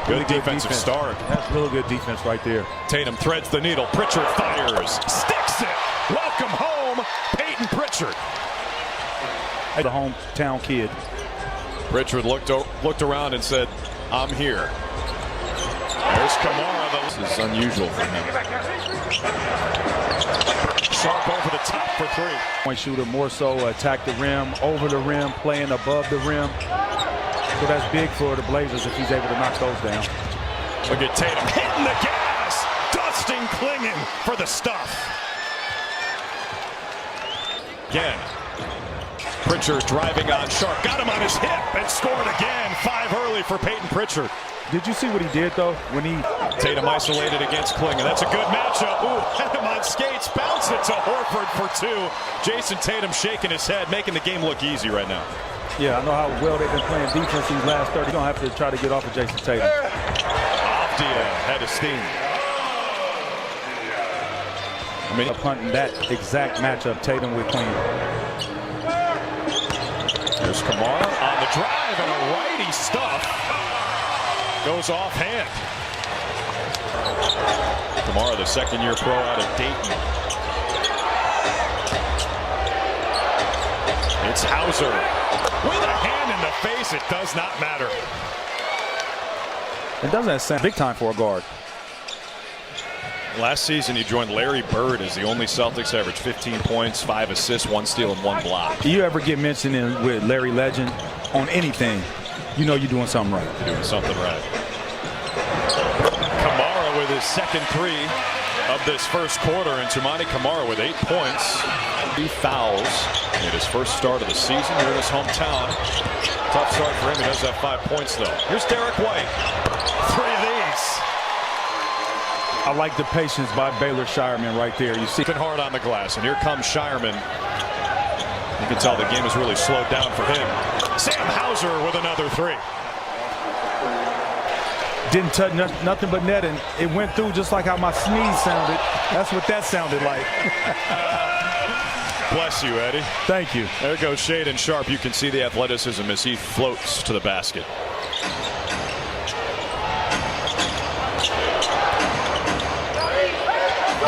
Good defensive start. That's really good defense right there. Tatum threads the needle. Pritchard fires. Sticks it. Welcome home, Peyton Pritchard. The hometown kid. Pritchard looked around and said, I'm here. There's Kamara. This is unusual for him. Sharp over the top for three. Point shooter, more so attack the rim, over the rim, playing above the rim. So that's big for the Blazers if he's able to knock those down. Look at Tatum hitting the gas. Dusting Clingan for the stuff. Again. Pritchard driving on Sharp. Got him on his hip and scored again. 5 early for Peyton Pritchard. Did you see what he did, though? When Tatum isolated against Clingan. That's a good matchup. Ooh, had him on skates. Bounce it to Horford for 2. Jason Tatum shaking his head, making the game look easy right now. Yeah, I know how well they've been playing defense these last 30. You don't have to try to get off of Jason Tatum. Avdia had a steam. I mean, punting that exact matchup, Tatum with Clingan. There's Kamara on the drive and a righty stuff. Goes offhand. Kamara, the second-year pro out of Dayton. It's Hauser with a hand in the face. It does not matter. It doesn't sound big time for a guard. Last season, he joined Larry Bird as the only Celtics to average 15 points, 5 assists, 1 steal, and 1 block. You ever get mentioned with Larry Legend on anything, you know you're doing something right. You're doing something right. Kamara with his second 3 of this first quarter, and Toumani Camara with 8 points. 3 fouls in his first start of the season here in his hometown. Tough start for him. He does have 5 points, though. Here's Derek White. 3 of these. I like the patience by Baylor Shireman right there. You see, been hard on the glass, and here comes Shireman. You can tell the game has really slowed down for him. Sam Hauser with another 3. Didn't touch nothing but net, and it went through just like how my sneeze sounded. That's what that sounded like. Bless you, Eddie. Thank you. There goes Shaedon Sharpe. You can see the athleticism as he floats to the basket.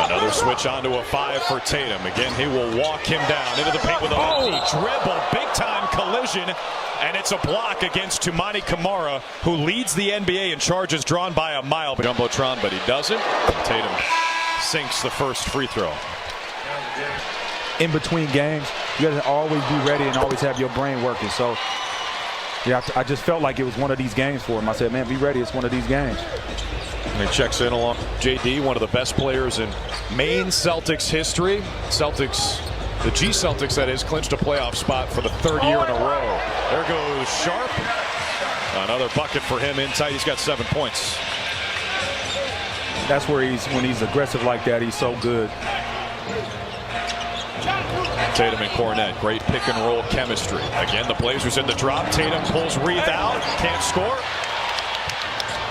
Another switch onto a 5 for Tatum. Again, he will walk him down into the paint with a dribble. Big-time collision, and it's a block against Toumani Camara, who leads the NBA in charges drawn by a mile. Jumbotron, but he doesn't. Tatum sinks the first free throw. In between games, you got to always be ready and always have your brain working. So, yeah, I just felt like it was one of these games for him. I said, man, be ready. It's one of these games. And he checks in along JD, one of the best players in Maine Celtics history. Celtics, the G Celtics, that is, clinched a playoff spot for the 3rd year in a row. There goes Sharp. Another bucket for him in tight. He's got 7 points. That's where when he's aggressive like that, he's so good. Tatum and Kornet, great pick and roll chemistry. Again, the Blazers in the drop. Tatum pulls Reith out, can't score.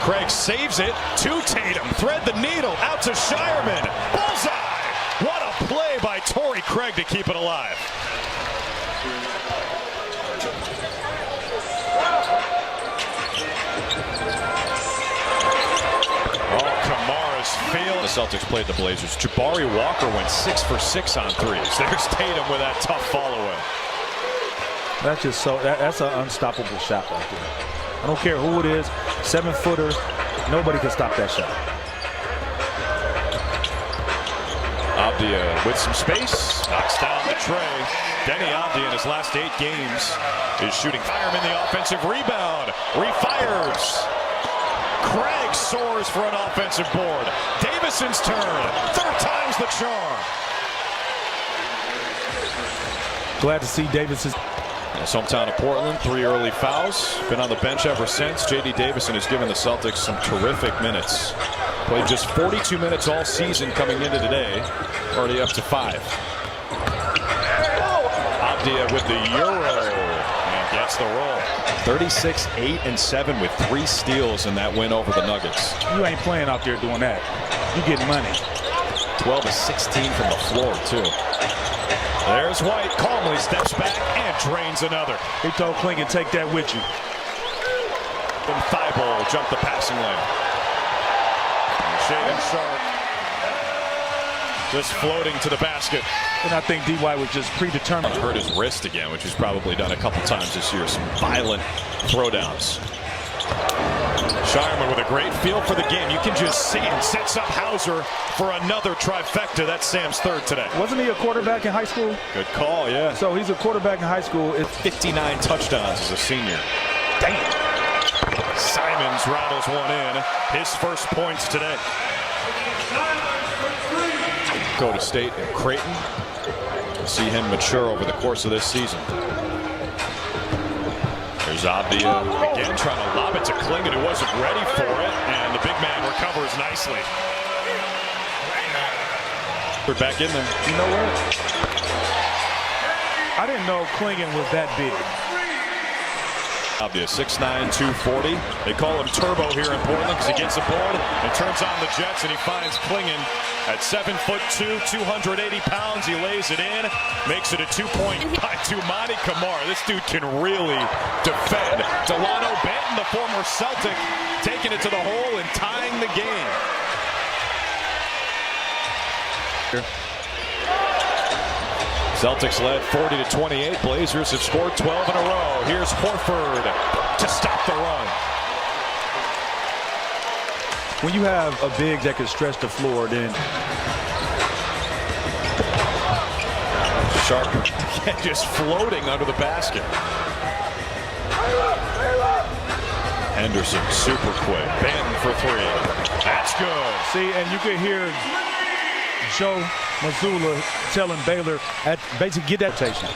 Craig saves it to Tatum. Thread the needle out to Shireman. Bullseye! What a play by Torrey Craig to keep it alive. Oh, Kamara's failed. The Celtics played the Blazers. Jabari Walker went 6 for 6 on 3s. There's Tatum with that tough follow-away. That's just that's an unstoppable shot right there. I don't care who it is, 7-footer, nobody can stop that shot. Avdia with some space, knocks down the tray. Denny Avdia in his last 8 games is shooting. Fireman the offensive rebound, refires. Craig soars for an offensive board. Davison's turn, 3rd time's the charm. Glad to see Davison's. His hometown of Portland, 3 early fouls. Been on the bench ever since. J.D. Davison has given the Celtics some terrific minutes. Played just 42 minutes all season coming into today. Already up to 5. Avdia with the Euro and gets the roll. 36, 8, and 7 with 3 steals in that win over the Nuggets. You ain't playing out there doing that. You getting money. 12 of 16 from the floor, too. There's White, calmly steps back and drains another. He told Clingan, take that with you. Thibault jumped the passing lane. Shaedon Sharpe just floating to the basket. And I think D.Y. was just predetermined. Hurt his wrist again, which he's probably done a couple times this year. Some violent throwdowns. Scheierman with a great feel for the game. You can just see him. Sets up Hauser for another trifecta. That's Sam's third today. Wasn't he a quarterback in high school? Good call, yeah. So he's a quarterback in high school. It's 59 touchdowns as a senior. damn. Simons rattles one in. His first points today. Go to State and Creighton. We'll see him mature over the course of this season. There's Avdia again trying to lob it to Clingan, who wasn't ready for it, and the big man recovers nicely. We're back in them. You know what? I didn't know Clingan was that big. Avdia 6'9", 240. They call him Turbo here in Portland because he gets the board and turns on the Jets, and he finds Clingan at 7'2", 280 pounds. He lays it in, makes it a 2-point by Toumani Camara. This dude can really defend. Delano Banton, the former Celtic, taking it to the hole and tying the game. Celtics led 40-28. Blazers have scored 12 in a row. Here's Horford to stop the run. When you have a big that can stretch the floor, then Sharpe just floating under the basket. Henderson super quick. Banton for three. That's good. see, and you can hear Joe Mazzulla telling Baylor at basically get that rotation.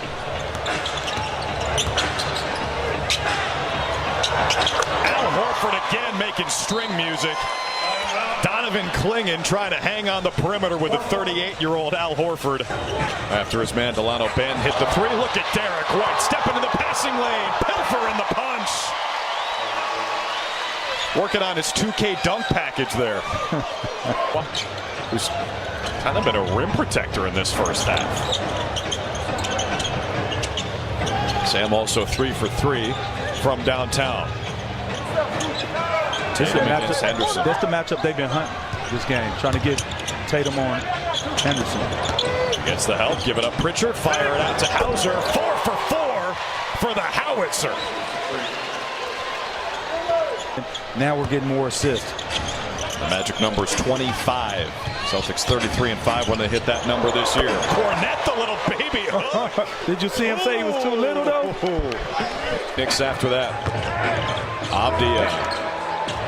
Al Horford again making string music. Donovan Clingan trying to hang on the perimeter with a 38-year-old Al Horford. After his man Delano Banton hit the three, look at Derek White stepping in the passing lane. Pilfer in the punch. Working on his 2K dunk package there. Who's kind of been a rim protector in this first half. Sam also 3 for 3 from downtown. Tatum against Henderson. That's the matchup they've been hunting this game, trying to get Tatum on Henderson. Gets the help, give it up Pritchard, fire it out to Hauser. 4 for 4 for the Howitzer. Now we're getting more assists. The magic number is 25. Celtics 33-5 when they hit that number this year. Cornette, the little baby hook. Did you see him say he was too little, though? Knicks after that. Avdia.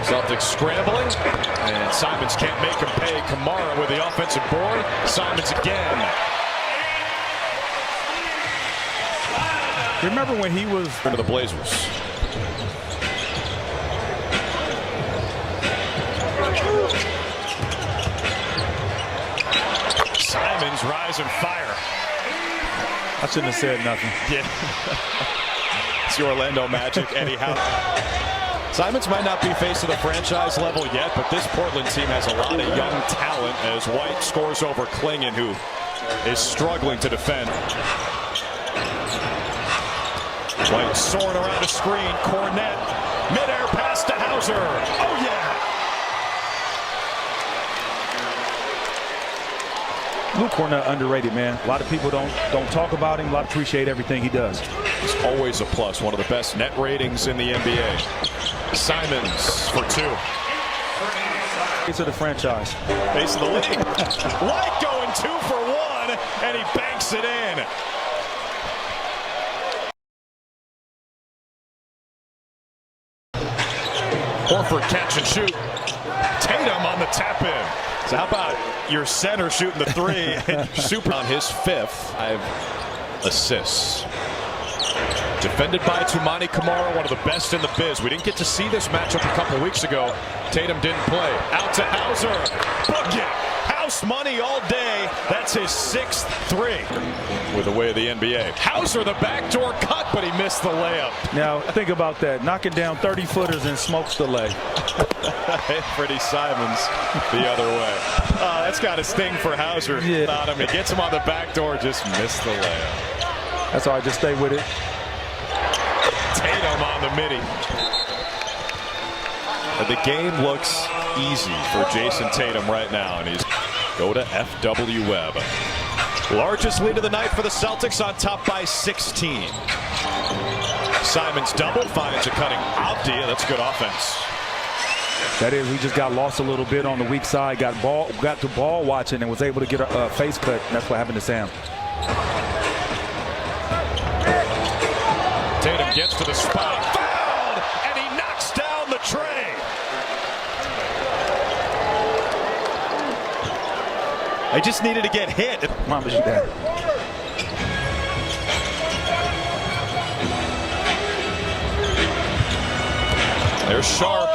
Celtics scrambling, and Simons can't make him pay. Camara with the offensive board. Simons again. Remember when he was into the Blazers. Simons rise and fire. I shouldn't have said nothing. Yeah. It's the Orlando Magic, Eddie Howe. Simons might not be face to the franchise level yet, but this Portland team has a lot of young talent as White scores over Clingan, who is struggling to defend. White soaring around a screen. Cornette, midair pass to Hauser. Oh, yeah. Luke Cornette underrated, man. A lot of people don't talk about him. A lot appreciate everything he does. It's always a plus. One of the best net ratings in the NBA. Simons for 2. It's of the franchise. Base of the league. White going 2 for 1, and he banks it in. Horford catch and shoot. Tatum on the tap in. So how about your center shooting the 3? Super on his 5th. 5 assists. Defended by Toumani Camara, one of the best in the biz. We didn't get to see this matchup a couple weeks ago. Tatum didn't play. Out to Hauser. Book it. House money all day. That's his 6th 3 with the way of the NBA. Hauser, the backdoor cut, but he missed the layup. Now, think about that. Knocking down 30-footers and smokes the leg. Freddie Simons the other way. That's got a sting for Hauser. Yeah. Not him. He gets him on the backdoor, just missed the layup. That's all right. Just stay with it. Tatum on the midi. The game looks easy for Jayson Tatum right now, and he's go to FW Webb. Largest lead of the night for the Celtics, on top by 16. Simons double finds a cutting Avdija. That's good offense. That is, we just got lost a little bit on the weak side, got to ball watching and was able to get a face cut. That's what happened to Sam. Tatum gets to the spot, fouled, and he knocks down the tray. I just needed to get hit. Mama, she dad. There's Sharp.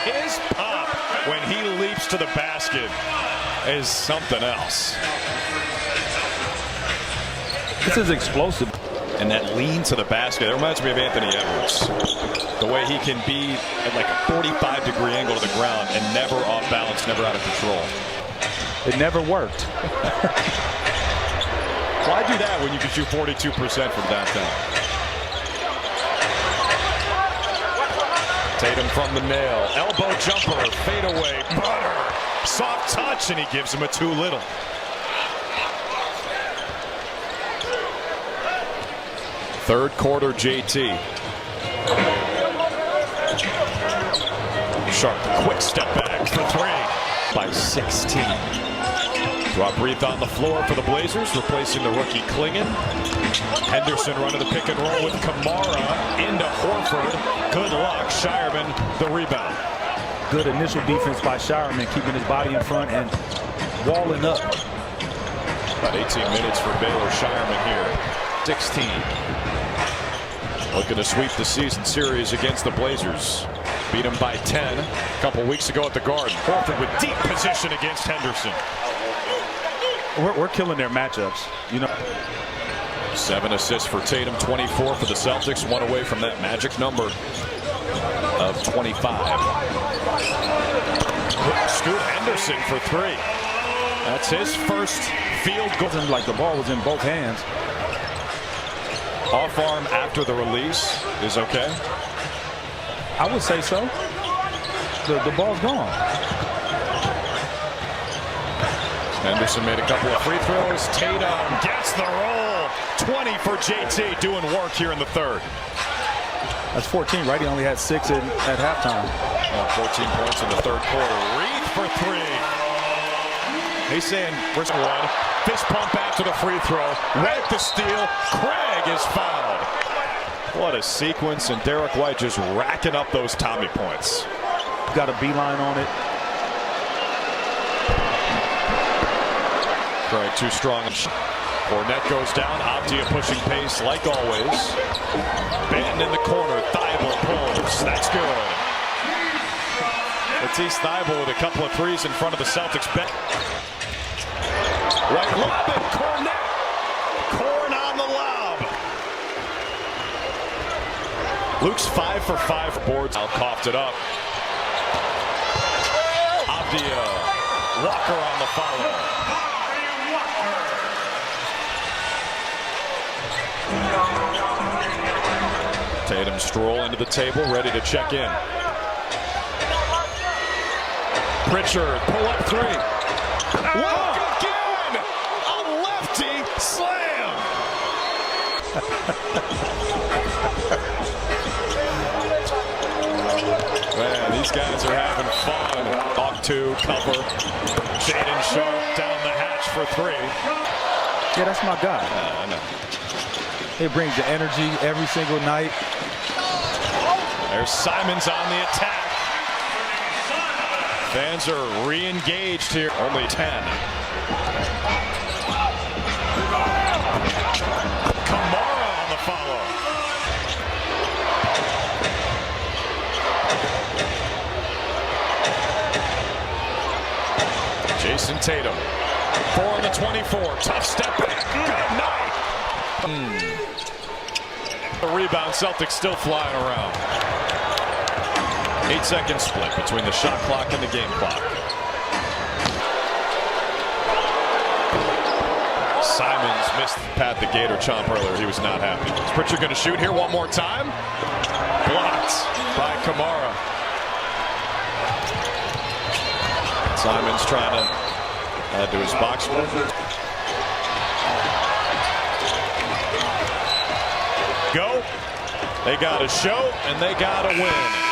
His pop when he leaps to the basket is something else. This is explosive. And that lean to the basket, it reminds me of Anthony Edwards. The way he can be at like a 45-degree angle to the ground and never off balance, never out of control. It never worked. Why do that when you can shoot 42% from downtown? Tatum from the nail. Elbow jumper, fadeaway, butter. Soft touch, and he gives him a too little. Third quarter, JT. Sharp, quick step back for three by 16. Robrith on the floor for the Blazers, replacing the rookie Klingon. Henderson running the pick and roll with Kamara into Horford. Good luck. Shireman the rebound. Good initial defense by Shireman, keeping his body in front and walling up. About 18 minutes for Baylor. Shireman here. 16. Looking to sweep the season series against the Blazers. Beat them by 10 a couple weeks ago at the Garden. Horford with deep position against Henderson. We're killing their matchups, you know. 7 assists for Tatum, 24 for the Celtics, one away from that magic number of 25. Scoot Henderson for three. That's his first field goal. Like the ball was in both hands. Off arm after the release is okay. I would say so. The ball's gone. Henderson made a couple of free throws. Tatum gets the roll. 20 for JT, doing work here in the third. That's 14, right? He only had 6 at halftime. 14 points in the third quarter. Reed for three. He's saying, where's one? Fist pump after the free throw. Webb the steal. Craig is fouled. What a sequence, and Derek White just racking up those Tommy points. Got a beeline on it. Craig too strong. Fournette goes down. Avdija pushing pace like always. Banton in the corner. Thibault pulls. That's good. Matisse Thibault with a couple of threes in front of the Celtics bench. Right lob and Cornette. Corn on the lob. Luke's 5 for 5 for boards. Al coughed it up. Avdija. Walker on the follow. Tatum stroll into the table, ready to check in. Pritchard, pull up three. Walk again! A lefty slam! Man, these guys are having fun. Off two, cover. Shaedon Sharpe down the hatch for three. Yeah, that's my guy. I know. He brings the energy every single night. There's Simons on the attack. Fans are re-engaged here. Only 10. Kamara on the follow. Jayson Tatum. 4 on the 24. Tough step back. Good night. The rebound, Celtics still flying around. 8-second split between the shot clock and the game clock. Simons missed Pat the Gator chomp earlier. He was not happy. Is Pritchard going to shoot here one more time? Blocked by Kamara. Simons trying to add to his box score. Go. They got a show and they got a win.